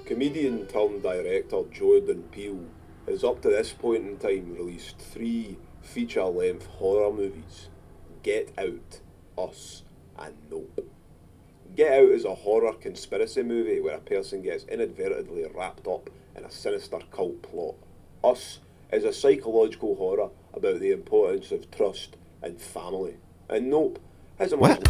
Comedian turned director Jordan Peele has up to this point in time released 3 feature-length horror movies: Get Out, Us and Nope. Get Out is a horror conspiracy movie where a person gets inadvertently wrapped up in a sinister cult plot. Us is a psychological horror about the importance of trust and family. And Nope has a much...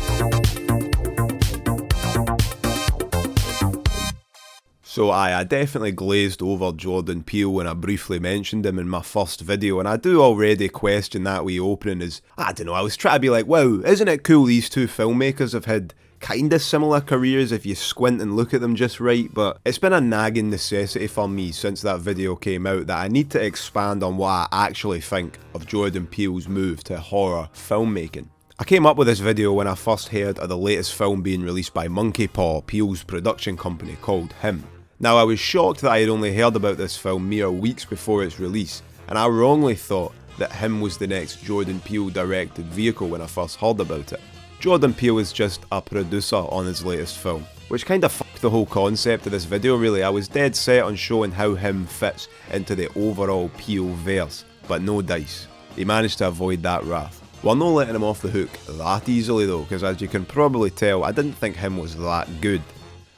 So I definitely glazed over Jordan Peele when I briefly mentioned him in my first video, and I do already question that wee opening as, I don't know, I was trying to be like, wow, isn't it cool these two filmmakers have had kinda similar careers if you squint and look at them just right, but it's been a nagging necessity for me since that video came out that I need to expand on what I actually think of Jordan Peele's move to horror filmmaking. I came up with this video when I first heard of the latest film being released by MonkeyPaw, Peele's production company, called Him. Now, I was shocked that I had only heard about this film mere weeks before its release, and I wrongly thought that Him was the next Jordan Peele directed vehicle when I first heard about it. Jordan Peele is just a producer on his latest film, which kinda fucked the whole concept of this video really. I was dead set on showing how Him fits into the overall Peele verse, but no dice. He managed to avoid that wrath. We're not letting him off the hook that easily though, because as you can probably tell, I didn't think Him was that good.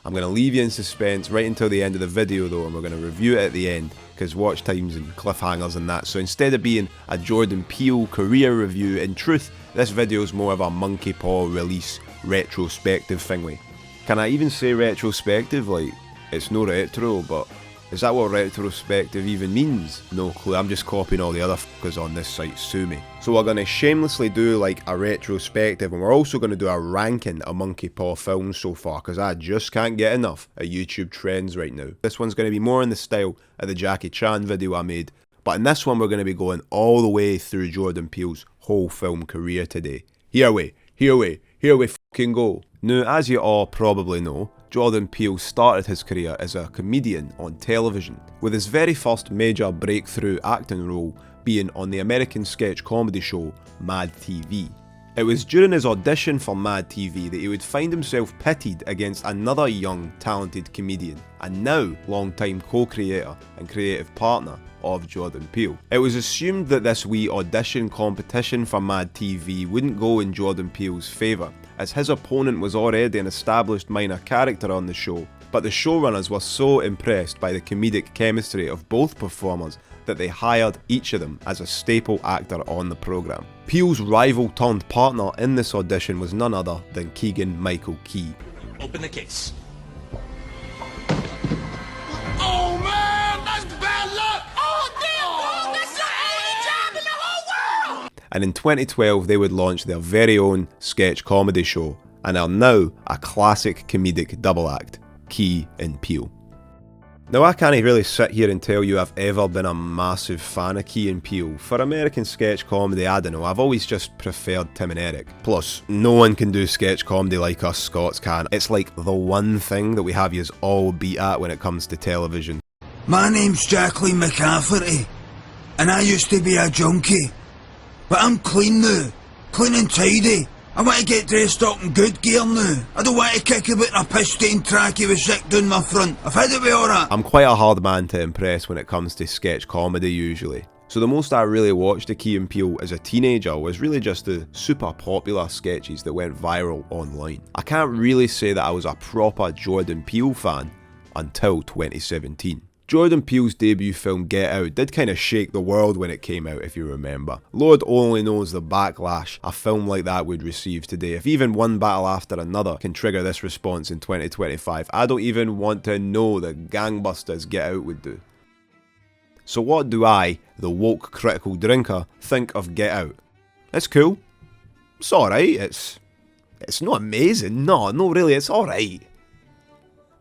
I'm going to leave you in suspense right until the end of the video though, and we're going to review it at the end, because watch times and cliffhangers and that. So instead of being a Jordan Peele career review, in truth, this video is more of a MonkeyPaw release retrospective thingy. Can I even say retrospective? Like, it's no retro, but is that what retrospective even means? No clue, I'm just copying all the other fuckers on this site, sue me. So we're going to shamelessly do like a retrospective, and we're also going to do a ranking of MonkeyPaw films so far, because I just can't get enough of YouTube trends right now. This one's going to be more in the style of the Jackie Chan video I made, but in this one we're going to be going all the way through Jordan Peele's whole film career today. Here we fucking go. Now, as you all probably know, Jordan Peele started his career as a comedian on television, with his very first major breakthrough acting role being on the American sketch comedy show Mad TV. It was during his audition for Mad TV that he would find himself pitted against another young, talented comedian, and now long-time co-creator and creative partner of Jordan Peele. It was assumed that this wee audition competition for Mad TV wouldn't go in Jordan Peele's favour, as his opponent was already an established minor character on the show, but the showrunners were so impressed by the comedic chemistry of both performers that they hired each of them as a staple actor on the programme. Peele's rival turned partner in this audition was none other than Keegan-Michael Key. Open the case. Oh man, that's bad luck! Oh damn, bro, that's the only job in the whole world! And in 2012 they would launch their very own sketch comedy show, and are now a classic comedic double act, Key and Peele. Now, I can't really sit here and tell you I've ever been a massive fan of Key and Peele. For American sketch comedy, I don't know, I've always just preferred Tim and Eric. Plus, no one can do sketch comedy like us Scots can. It's like the one thing that we have yous all beat at when it comes to television. My name's Jacqueline McCafferty, and I used to be a junkie. But I'm clean now, clean and tidy. I want to get dressed up in good gear now. I don't want to kick about in a piss-stained trackie with shit down my front. I've had it with all that. I'm quite a hard man to impress when it comes to sketch comedy usually. So the most I really watched of Key and Peele as a teenager was really just the super popular sketches that went viral online. I can't really say that I was a proper Jordan Peele fan until 2017. Jordan Peele's debut film Get Out did kind of shake the world when it came out, if you remember. Lord only knows the backlash a film like that would receive today. If even one battle after another can trigger this response in 2025, I don't even want to know the gangbusters Get Out would do. So what do I, the woke critical drinker, think of Get Out? It's cool. It's alright. It's not amazing. No, really, it's alright.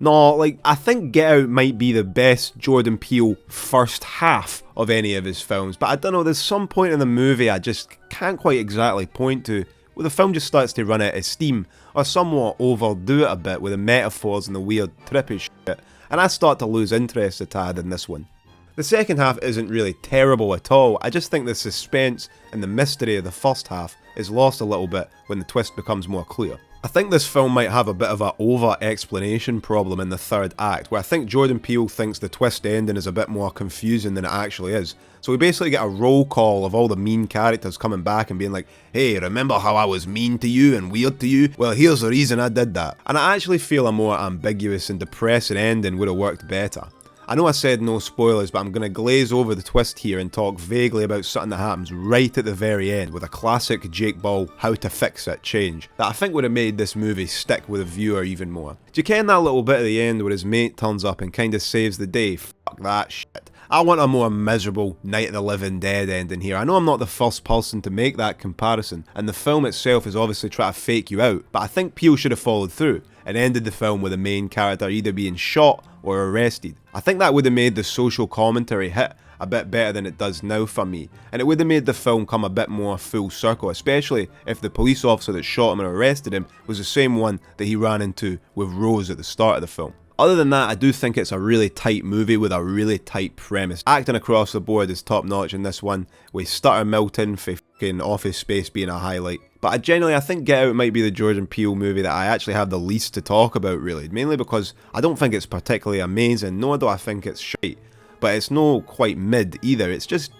No, like, I think Get Out might be the best Jordan Peele first half of any of his films, but I don't know, there's some point in the movie I just can't quite exactly point to, where the film just starts to run out of steam, or somewhat overdo it a bit with the metaphors and the weird trippy shit, and I start to lose interest a tad in this one. The second half isn't really terrible at all, I just think the suspense and the mystery of the first half is lost a little bit when the twist becomes more clear. I think this film might have a bit of a over-explanation problem in the third act, where I think Jordan Peele thinks the twist ending is a bit more confusing than it actually is. So we basically get a roll call of all the mean characters coming back and being like, hey, remember how I was mean to you and weird to you? Well, here's the reason I did that. And I actually feel a more ambiguous and depressing ending would have worked better. I know I said no spoilers, but I'm going to glaze over the twist here and talk vaguely about something that happens right at the very end with a classic Jake Ball how to fix it change that I think would have made this movie stick with a viewer even more. Do you ken that little bit at the end where his mate turns up and kinda saves the day? Fuck that shit. I want a more miserable Night of the Living Dead ending here. I know I'm not the first person to make that comparison, and the film itself is obviously trying to fake you out, but I think Peele should have followed through and ended the film with the main character either being shot or arrested. I think that would have made the social commentary hit a bit better than it does now for me, and it would have made the film come a bit more full circle, especially if the police officer that shot him and arrested him was the same one that he ran into with Rose at the start of the film. Other than that, I do think it's a really tight movie with a really tight premise. Acting across the board is top notch in this one, with Stutter Milton for fucking Office Space being a highlight. But I think Get Out might be the Jordan Peele movie that I actually have the least to talk about really, mainly because I don't think it's particularly amazing, nor do I think it's shite. But it's no quite mid either, it's just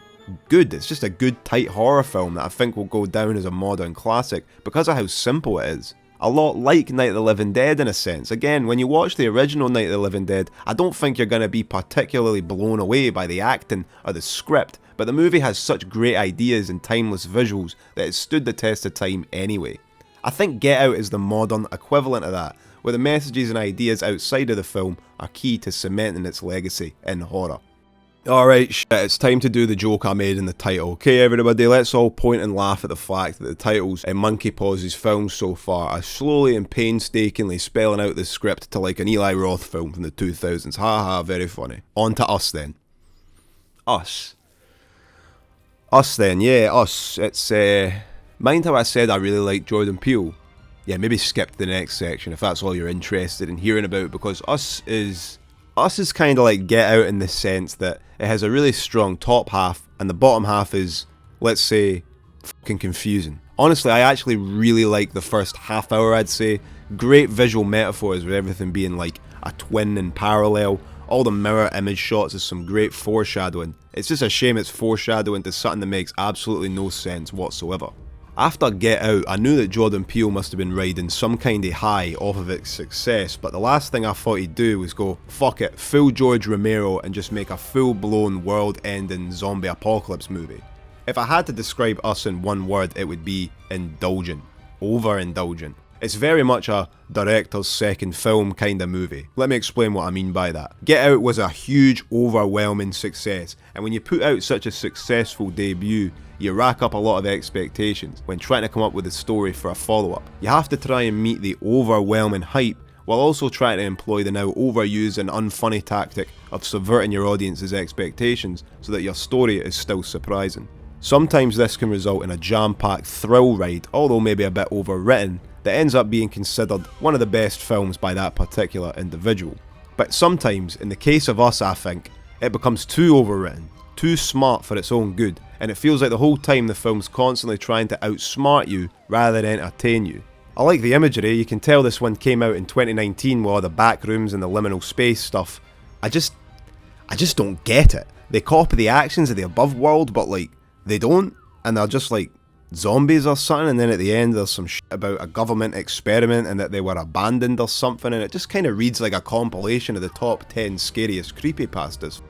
good. It's just a good tight horror film that I think will go down as a modern classic because of how simple it is. A lot like Night of the Living Dead in a sense. Again, when you watch the original Night of the Living Dead, I don't think you're going to be particularly blown away by the acting or the script, but the movie has such great ideas and timeless visuals that it stood the test of time anyway. I think Get Out is the modern equivalent of that, where the messages and ideas outside of the film are key to cementing its legacy in horror. Alright, shit, it's time to do the joke I made in the title. Okay everybody, let's all point and laugh at the fact that the titles in MonkeyPaw's films so far are slowly and painstakingly spelling out the script to like an Eli Roth film from the 2000s. Haha, very funny. On to Us then. Us. Us then, yeah, Us. It's, mind how I said I really like Jordan Peele? Yeah, maybe skip the next section if that's all you're interested in hearing about, because Us is kind of like Get Out in the sense that it has a really strong top half and the bottom half is, let's say, fucking confusing. Honestly, I actually really like the first half hour, I'd say. Great visual metaphors with everything being like a twin and parallel. All the mirror image shots is some great foreshadowing. It's just a shame it's foreshadowing to something that makes absolutely no sense whatsoever. After Get Out, I knew that Jordan Peele must have been riding some kind of high off of its success, but the last thing I thought he'd do was go, fuck it, full George Romero and just make a full-blown world-ending zombie apocalypse movie. If I had to describe Us in one word, it would be indulgent. Overindulgent. It's very much a director's second film kind of movie. Let me explain what I mean by that. Get Out was a huge, overwhelming success, and when you put out such a successful debut, you rack up a lot of expectations when trying to come up with a story for a follow-up. You have to try and meet the overwhelming hype while also trying to employ the now overused and unfunny tactic of subverting your audience's expectations so that your story is still surprising. Sometimes this can result in a jam-packed thrill ride, although maybe a bit overwritten, that ends up being considered one of the best films by that particular individual. But sometimes, in the case of Us, I think, it becomes too overwritten, too smart for its own good, and it feels like the whole time the film's constantly trying to outsmart you rather than entertain you. I like the imagery. You can tell this one came out in 2019 with all the back rooms and the liminal space stuff. I just don't get it. They copy the actions of the above world, but like, they don't, and they're just like zombies or something, and then at the end there's some shit about a government experiment and that they were abandoned or something, and it just kind of reads like a compilation of the top 10 scariest creepypastas.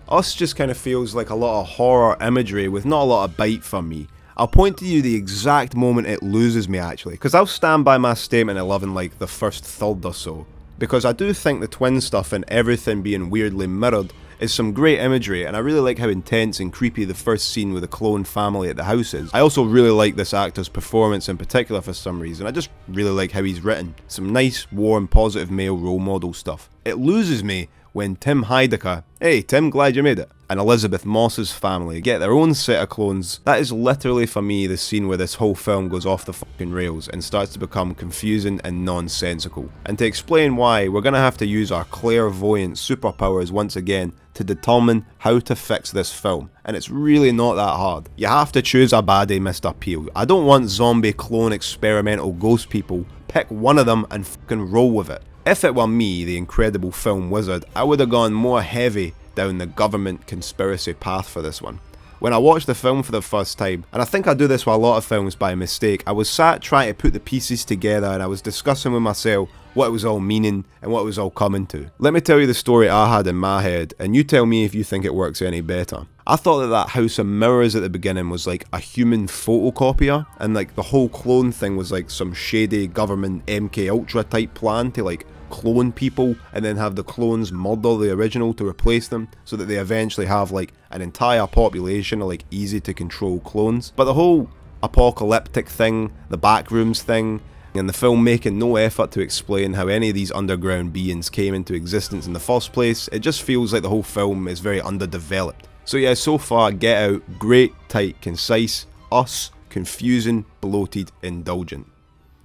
Us just kind of feels like a lot of horror imagery with not a lot of bite for me. I'll point to you the exact moment it loses me actually, because I'll stand by my statement of loving like the first third or so, because I do think the twin stuff and everything being weirdly mirrored is some great imagery, and I really like how intense and creepy the first scene with the clone family at the house is. I also really like this actor's performance in particular for some reason. I just really like how he's written. Some nice, warm, positive male role model stuff. It loses me when Tim Heidecker, hey Tim, glad you made it, and Elizabeth Moss's family get their own set of clones. That is literally for me the scene where this whole film goes off the fucking rails and starts to become confusing and nonsensical. And to explain why, we're gonna have to use our clairvoyant superpowers once again to determine how to fix this film, and it's really not that hard. You have to choose a baddie, Mr. Peele. I don't want zombie clone experimental ghost people pick one of them and fucking roll with it. If it were me, the incredible film wizard, I would have gone more heavy down the government conspiracy path for this one. When I watched the film for the first time, and I think I do this with a lot of films by mistake, I was sat trying to put the pieces together and I was discussing with myself what it was all meaning and what it was all coming to. Let me tell you the story I had in my head, and you tell me if you think it works any better. I thought that house of mirrors at the beginning was like a human photocopier, and like the whole clone thing was like some shady government MK Ultra type plan to like clone people and then have the clones murder the original to replace them so that they eventually have like an entire population of like easy to control clones. But the whole apocalyptic thing, the backrooms thing, and the film making no effort to explain how any of these underground beings came into existence in the first place, it just feels like the whole film is very underdeveloped. So yeah, so far, Get Out, great, tight, concise, us, confusing, bloated, indulgent.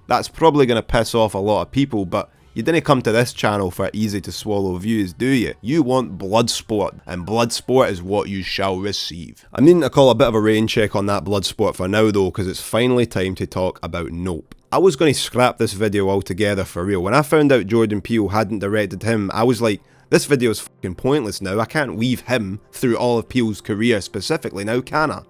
That's probably going to piss off a lot of people, but you didn't come to this channel for easy to swallow views, do you? You want blood sport, and blood sport is what you shall receive. I'm needing to call a bit of a rain check on that blood sport for now though, because it's finally time to talk about Nope. I was going to scrap this video altogether for real. When I found out Jordan Peele hadn't directed him, I was like, this video is fucking pointless now. I can't weave him through all of Peele's career specifically now, can I?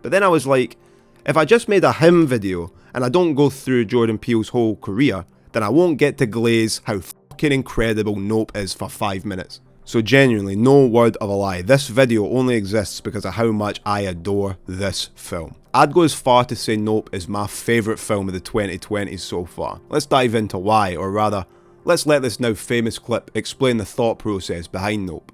But then I was like, if I just made a him video and I don't go through Jordan Peele's whole career, then I won't get to glaze how fucking incredible Nope is for 5 minutes. So genuinely, no word of a lie, this video only exists because of how much I adore this film. I'd go as far to say Nope is my favourite film of the 2020s so far. Let's dive into why, or rather, let's let this now famous clip explain the thought process behind Nope.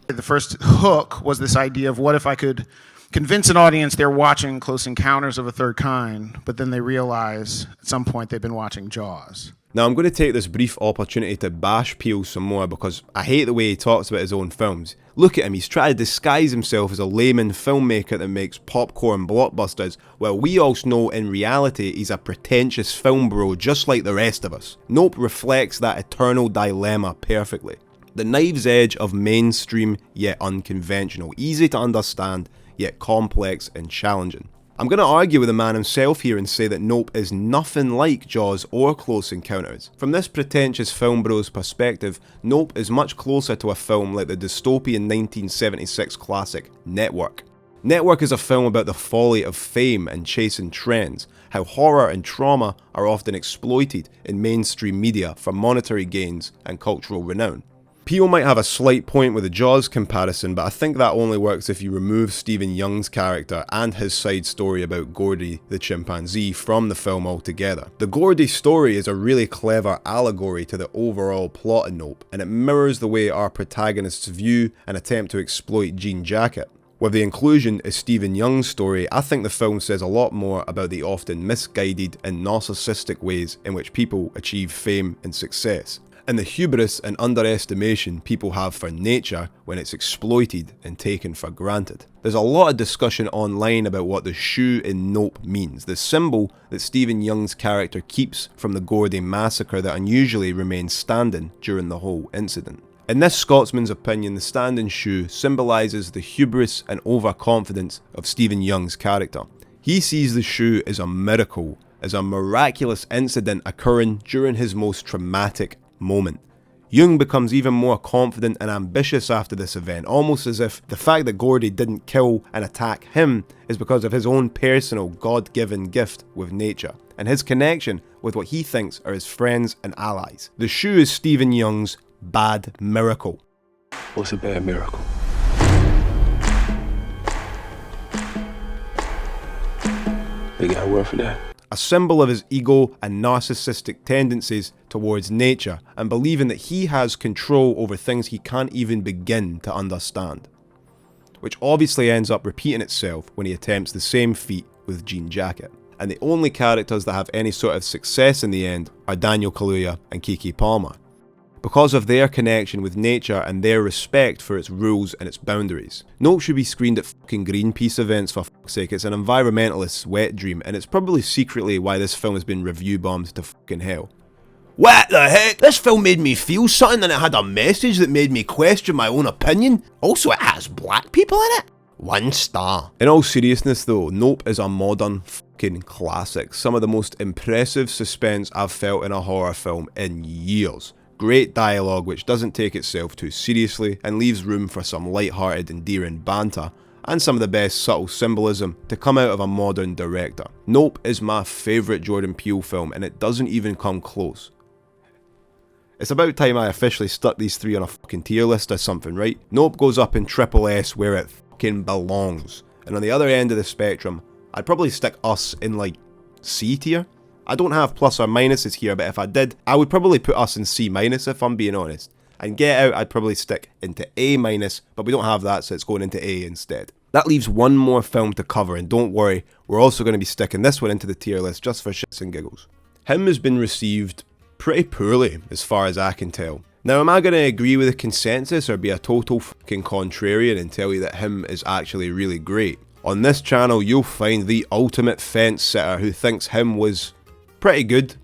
The first hook was this idea of what if I could convince an audience they're watching Close Encounters of a Third Kind, but then they realize at some point they've been watching Jaws. Now I'm going to take this brief opportunity to bash Peele some more because I hate the way he talks about his own films. Look at him, he's trying to disguise himself as a layman filmmaker that makes popcorn blockbusters, while we all know in reality he's a pretentious film bro just like the rest of us. Nope reflects that eternal dilemma perfectly. The knife's edge of mainstream yet unconventional, easy to understand yet complex and challenging. I'm going to argue with the man himself here and say that Nope is nothing like Jaws or Close Encounters. From this pretentious film bro's perspective, Nope is much closer to a film like the dystopian 1976 classic Network. Network is a film about the folly of fame and chasing trends, how horror and trauma are often exploited in mainstream media for monetary gains and cultural renown. Peele might have a slight point with the Jaws comparison, but I think that only works if you remove Stephen Young's character and his side story about Gordy the chimpanzee from the film altogether. The Gordy story is a really clever allegory to the overall plot of Nope, and it mirrors the way our protagonists view and attempt to exploit Jean Jacket. With the inclusion of Stephen Young's story, I think the film says a lot more about the often misguided and narcissistic ways in which people achieve fame and success, and the hubris and underestimation people have for nature when it's exploited and taken for granted. There's a lot of discussion online about what the shoe in Nope means, the symbol that Stephen Young's character keeps from the Gordy massacre that unusually remains standing during the whole incident. In this Scotsman's opinion, the standing shoe symbolises the hubris and overconfidence of Stephen Young's character. He sees the shoe as a miracle, as a miraculous incident occurring during his most traumatic moment. Jung becomes even more confident and ambitious after this event, almost as if the fact that Gordy didn't kill and attack him is because of his own personal God-given gift with nature, and his connection with what he thinks are his friends and allies. The shoe is Stephen Young's bad miracle. What's a bad miracle? They got a word for that. A symbol of his ego and narcissistic tendencies towards nature, and believing that he has control over things he can't even begin to understand. Which obviously ends up repeating itself when he attempts the same feat with Jean Jacket. And the only characters that have any sort of success in the end are Daniel Kaluuya and Keke Palmer, because of their connection with nature and their respect for its rules and its boundaries. Nope should be screened at fucking Greenpeace events for fuck's sake. It's an environmentalist's wet dream, and it's probably secretly why this film has been review bombed to fucking hell. What the heck? This film made me feel something and it had a message that made me question my own opinion. Also, it has black people in it. 1 star. In all seriousness though, Nope is a modern fucking fucking classic. Some of the most impressive suspense I've felt in a horror film in years. Great dialogue which doesn't take itself too seriously and leaves room for some light-hearted, endearing banter, and some of the best subtle symbolism to come out of a modern director. Nope is my favourite Jordan Peele film, and it doesn't even come close. It's about time I officially stuck these three on a fucking tier list or something, right? Nope goes up in triple S where it fucking belongs. And on the other end of the spectrum, I'd probably stick Us in like C tier. I don't have plus or minuses here, but if I did, I would probably put Us in C minus if I'm being honest. And Get Out I'd probably stick into A minus, but we don't have that, so it's going into A instead. That leaves one more film to cover, and don't worry, we're also going to be sticking this one into the tier list just for shits and giggles. Him has been received pretty poorly as far as I can tell. Now, am I going to agree with the consensus or be a total fucking contrarian and tell you that Him is actually really great? On this channel, you'll find the ultimate fence sitter who thinks Him was pretty good.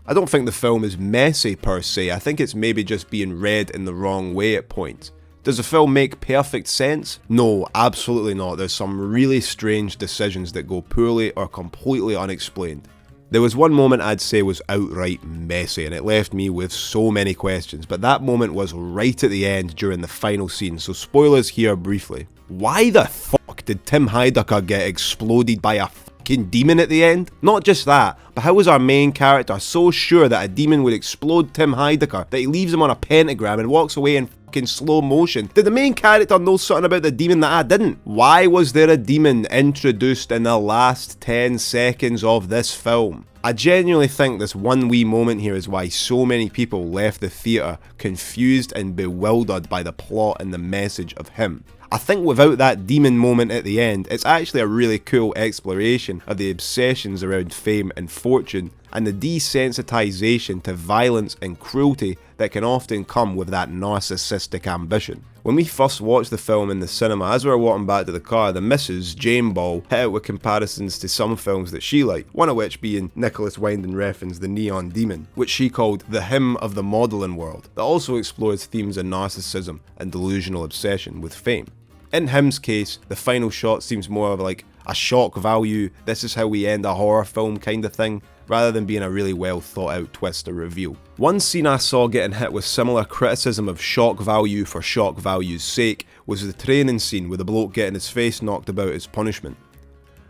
I don't think the film is messy per se, I think it's maybe just being read in the wrong way at points. Does the film make perfect sense? No, absolutely not. There's some really strange decisions that go poorly or completely unexplained. There was one moment I'd say was outright messy, and it left me with so many questions, but that moment was right at the end during the final scene, so spoilers here briefly. Why the fuck did Tim Heidecker get exploded by a fucking demon at the end? Not just that, but how was our main character so sure that a demon would explode Tim Heidecker that he leaves him on a pentagram and walks away in fucking slow motion? Did the main character know something about the demon that I didn't? Why was there a demon introduced in the last 10 seconds of this film? I genuinely think this one wee moment here is why so many people left the theatre confused and bewildered by the plot and the message of Him. I think without that demon moment at the end, it's actually a really cool exploration of the obsessions around fame and fortune, and the desensitization to violence and cruelty that can often come with that narcissistic ambition. When we first watched the film in the cinema, as we were walking back to the car, the missus, Jane Ball, hit out with comparisons to some films that she liked, one of which being Nicholas Winding Refn's The Neon Demon, which she called the hymn of the modelling world, that also explores themes of narcissism and delusional obsession with fame. In Him's case, the final shot seems more of like a shock value, this is how we end a horror film kind of thing, rather than being a really well thought out twist or reveal. One scene I saw getting hit with similar criticism of shock value for shock value's sake was the training scene with the bloke getting his face knocked about as punishment.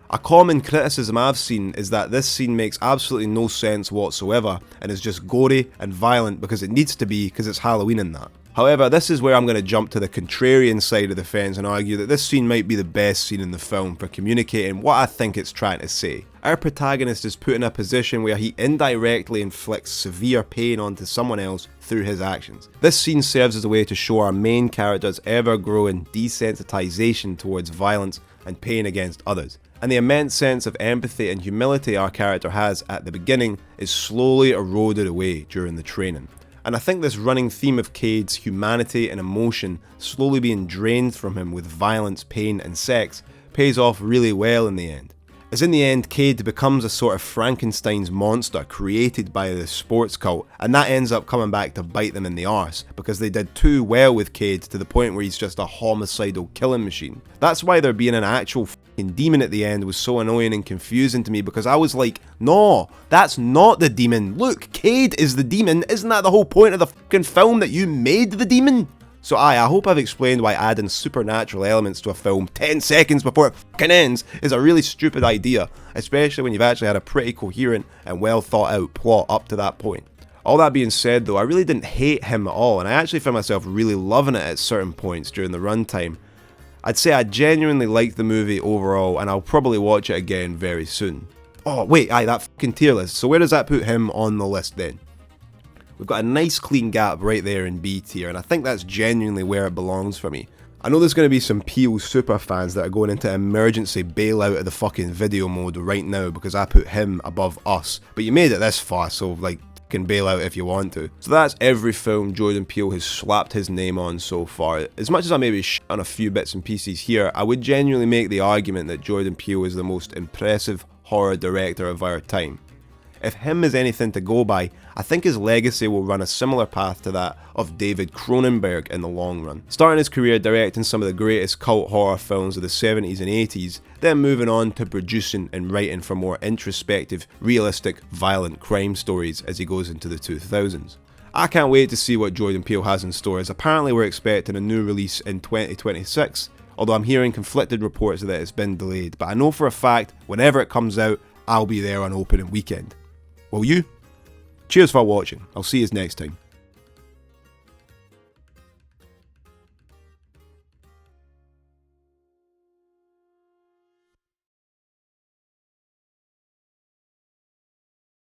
A common criticism I've seen is that this scene makes absolutely no sense whatsoever and is just gory and violent because it needs to be because it's Halloween and that. However, this is where I'm going to jump to the contrarian side of the fence and argue that this scene might be the best scene in the film for communicating what I think it's trying to say. Our protagonist is put in a position where he indirectly inflicts severe pain onto someone else through his actions. This scene serves as a way to show our main character's ever-growing desensitization towards violence and pain against others, and the immense sense of empathy and humility our character has at the beginning is slowly eroded away during the training. And I think this running theme of Cade's humanity and emotion slowly being drained from him with violence, pain and sex pays off really well in the end. As in the end, Cade becomes a sort of Frankenstein's monster created by the sports cult, and that ends up coming back to bite them in the arse, because they did too well with Cade to the point where he's just a homicidal killing machine. That's why there being an actual fucking demon at the end was so annoying and confusing to me, because I was like, no, that's not the demon. Look, Cade is the demon. Isn't that the whole point of the fucking film, that you made the demon? So I hope I've explained why adding supernatural elements to a film 10 seconds before it fucking ends is a really stupid idea, especially when you've actually had a pretty coherent and well thought out plot up to that point. All that being said though, I really didn't hate Him at all, and I actually found myself really loving it at certain points during the runtime. I'd say I genuinely liked the movie overall, and I'll probably watch it again very soon. Oh wait, that fucking tier list, so where does that put Him on the list then? We've got a nice clean gap right there in B tier, and I think that's genuinely where it belongs for me. I know there's going to be some Peele super fans that are going into emergency bailout of the fucking video mode right now because I put Him above Us, but you made it this far, so like, can bail out if you want to. So that's every film Jordan Peele has slapped his name on so far. As much as I maybe shit on a few bits and pieces here, I would genuinely make the argument that Jordan Peele is the most impressive horror director of our time. If him is anything to go by, I think his legacy will run a similar path to that of David Cronenberg in the long run. Starting his career directing some of the greatest cult horror films of the 70s and 80s, then moving on to producing and writing for more introspective, realistic, violent crime stories as he goes into the 2000s. I can't wait to see what Jordan Peele has in store, as apparently we're expecting a new release in 2026, although I'm hearing conflicted reports that it's been delayed, but I know for a fact, whenever it comes out, I'll be there on opening weekend. Will you? Cheers for watching, I'll see you next time.